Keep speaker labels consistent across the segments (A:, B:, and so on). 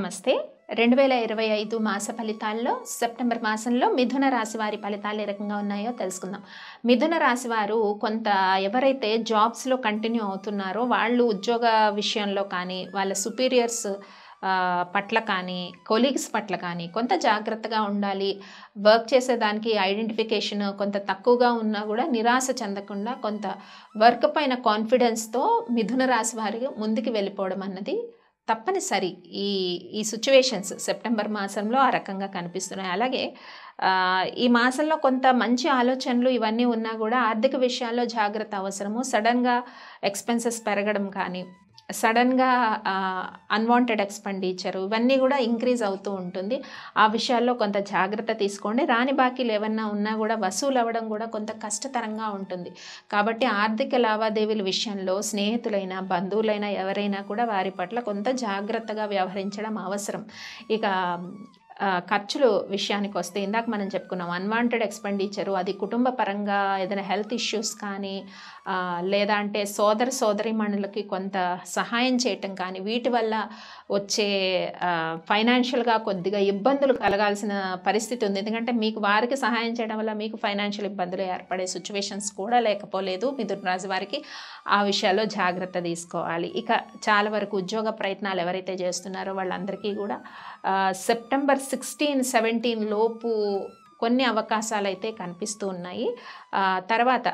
A: నమస్తే. 2025 మాస ఫలితాల్లో సెప్టెంబర్ మాసంలో మిథున రాశి వారి ఫలితాలు ఏ రకంగా ఉన్నాయో తెలుసుకుందాం. మిథున రాశి వారు కొంత ఎవరైతే జాబ్స్‌లో కంటిన్యూ అవుతున్నారో వాళ్ళు ఉద్యోగ విషయంలో కానీ, వాళ్ళ సుపీరియర్స్ పట్ల కానీ, కొలీగ్స్ పట్ల కానీ కొంత జాగ్రత్తగా ఉండాలి. వర్క్ చేసేదానికి ఐడెంటిఫికేషన్ కొంత తక్కువగా ఉన్నా కూడా నిరాశ చెందకుండా కొంత వర్క్ పైన కాన్ఫిడెన్స్‌తో మిథున రాశి వారు ముందుకు వెళ్ళిపోవడం అన్నది తప్పనిసరి. ఈ ఈ సిట్యుయేషన్స్ సెప్టెంబర్ మాసంలో ఆ రకంగా కనిపిస్తున్నాయి. అలాగే ఈ మాసంలో కొంత మంచి ఆలోచనలు ఇవన్నీ ఉన్నా కూడా ఆర్థిక విషయాల్లో జాగ్రత్త అవసరము. సడన్‌గా ఎక్స్‌పెన్సెస్ పెరగడం కానీ, సడన్‌గా అన్‌వాంటెడ్ ఎక్స్‌పెండిచర్ ఇవన్నీ కూడా ఇంక్రీజ్ అవుతూ ఉంటుంది. ఆ విషయాల్లో కొంత జాగ్రత్త తీసుకోండి. రాని బాకీలు ఏమన్నా ఉన్నా కూడా వసూలు అవ్వడం కూడా కొంత కష్టతరంగా ఉంటుంది. కాబట్టి ఆర్థిక లావాదేవీల విషయంలో స్నేహితులైనా, బంధువులైనా ఎవరైనా కూడా వారి పట్ల కొంత జాగ్రత్తగా వ్యవహరించడం అవసరం. ఇక ఖర్చులు విషయానికి వస్తే ఇందాక మనం చెప్పుకున్నాం అన్‌వాంటెడ్ ఎక్స్‌పెండిచర్ అది కుటుంబ పరంగా ఏదైనా హెల్త్ ఇష్యూస్ కానీ, లేదా అంటే సోదరీమణులకి కొంత సహాయం చేయటం కానీ, వీటి వల్ల వచ్చే ఫైనాన్షియల్‌గా కొద్దిగా ఇబ్బందులు కలగాల్సిన పరిస్థితి ఉంది. ఎందుకంటే మీకు వారికి సహాయం చేయడం వల్ల మీకు ఫైనాన్షియల్ ఇబ్బందులు ఏర్పడే సిట్యుయేషన్స్ కూడా లేకపోలేదు. మిథున రాశి వారికి ఆ విషయాల్లో జాగ్రత్త తీసుకోవాలి. ఇక చాలా వరకు ఉద్యోగ ప్రయత్నాలు ఎవరైతే చేస్తున్నారో వాళ్ళందరికీ కూడా సెప్టెంబర్ 16, 17 లోపు కొన్ని అవకాశాలు అయితే కనిపిస్తూ ఉన్నాయి. తర్వాత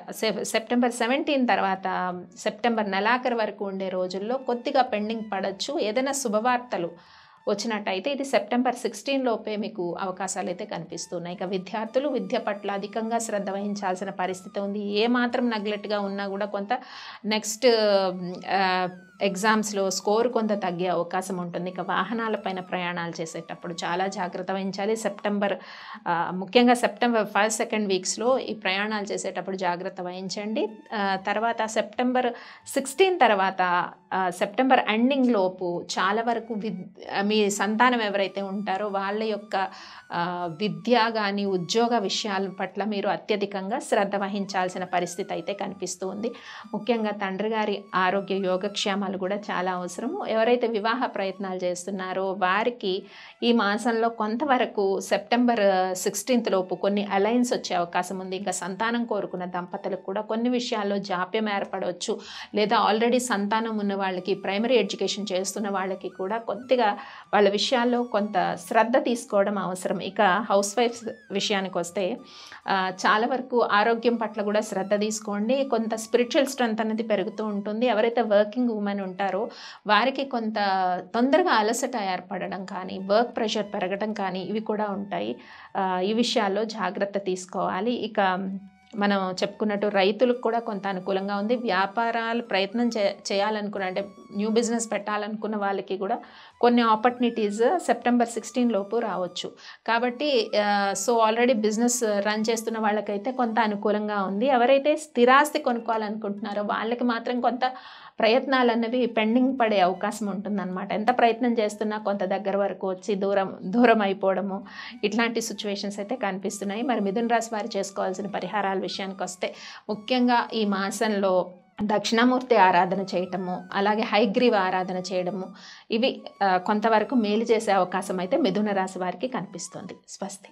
A: సెప్టెంబర్ 17 తర్వాత సెప్టెంబర్ నెలాఖరు వరకు ఉండే రోజుల్లో కొద్దిగా పెండింగ్ పడవచ్చు. ఏదైనా శుభవార్తలు వచ్చినట్టయితే ఇది సెప్టెంబర్ 16 లోపే మీకు అవకాశాలు అయితే కనిపిస్తున్నాయి. ఇక విద్యార్థులు విద్య పట్ల అధికంగా శ్రద్ధ వహించాల్సిన పరిస్థితి ఉంది. ఏమాత్రం నెగ్లెక్ట్గా ఉన్నా కూడా కొంత నెక్స్ట్ ఎగ్జామ్స్లో స్కోర్ కొంత తగ్గే అవకాశం ఉంటుంది. ఇక వాహనాలపైన ప్రయాణాలు చేసేటప్పుడు చాలా జాగ్రత్త వహించాలి. ముఖ్యంగా సెప్టెంబర్ 1, 2 వీక్స్లో ఈ ప్రయాణాలు చేసేటప్పుడు జాగ్రత్త వహించండి. తర్వాత సెప్టెంబర్ 16 తర్వాత సెప్టెంబర్ ఎండింగ్ లోపు చాలా వరకు మీ సంతానం ఎవరైతే ఉంటారో వాళ్ళ యొక్క విద్య కానీ ఉద్యోగ విషయాల పట్ల మీరు అత్యధికంగా శ్రద్ధ వహించాల్సిన పరిస్థితి అయితే కనిపిస్తూ ఉంది. ముఖ్యంగా తండ్రి గారి ఆరోగ్య యోగక్షేమాలు కూడా చాలా అవసరము. ఎవరైతే వివాహ ప్రయత్నాలు చేస్తున్నారో వారికి ఈ మాసంలో కొంతవరకు సెప్టెంబర్ 16 లోపు కొన్ని అలయన్స్ వచ్చే అవకాశం ఉంది. ఇంకా సంతానం కోరుకున్న దంపతులకు కూడా కొన్ని విషయాల్లో జాప్యం ఏర్పడవచ్చు. లేదా ఆల్రెడీ సంతానం ఉన్న వాళ్ళకి, ప్రైమరీ ఎడ్యుకేషన్ చేస్తున్న వాళ్ళకి కూడా కొద్దిగా వాళ్ళ విషయాల్లో కొంత శ్రద్ధ తీసుకోవడం అవసరం. ఇక హౌస్ వైఫ్స్ విషయానికి వస్తే చాలా వరకు ఆరోగ్యం పట్ల కూడా శ్రద్ధ తీసుకోండి. కొంత స్పిరిచువల్ స్ట్రెంత్ అనేది పెరుగుతూ ఉంటుంది. ఎవరైతే వర్కింగ్ ఉమెన్ ఉంటారో వారికి కొంత తొందరగా అలసట ఏర్పడడం కానీ, వర్క్ ప్రెషర్ పెరగడం కానీ ఇవి కూడా ఉంటాయి. ఈ విషయాల్లో జాగ్రత్త తీసుకోవాలి. ఇక మనం చెప్పుకున్నట్టు రైతులకు కూడా కొంత అనుకూలంగా ఉంది. వ్యాపారాలు ప్రయత్నం చేయాలనుకున్న అంటే న్యూ బిజినెస్ పెట్టాలనుకున్న వాళ్ళకి కూడా కొన్ని ఆపర్చునిటీస్ సెప్టెంబర్ 16 లోపు రావచ్చు. కాబట్టి ఆల్రెడీ బిజినెస్ రన్ చేస్తున్న వాళ్ళకైతే కొంత అనుకూలంగా ఉంది. ఎవరైతే స్థిరాస్తి కొనుక్కోవాలనుకుంటున్నారో వాళ్ళకి మాత్రం కొంత ప్రయత్నాలు అన్నవి పెండింగ్ పడే అవకాశం ఉంటుందన్నమాట. ఎంత ప్రయత్నం చేస్తున్నా కొంత దగ్గర వరకు వచ్చి దూరం అయిపోవడము ఇట్లాంటి సిచ్యువేషన్స్ అయితే కనిపిస్తున్నాయి. మరి మిథున రాశి వారు చేసుకోవాల్సిన పరిహారాల విషయానికి వస్తే ముఖ్యంగా ఈ మాసంలో దక్షిణామూర్తి ఆరాధన చేయటము, అలాగే హయగ్రీవ ఆరాధన చేయడము ఇవి కొంతవరకు మేలు చేసే అవకాశం అయితే మిథున రాశి వారికి కనిపిస్తుంది. స్వస్తి.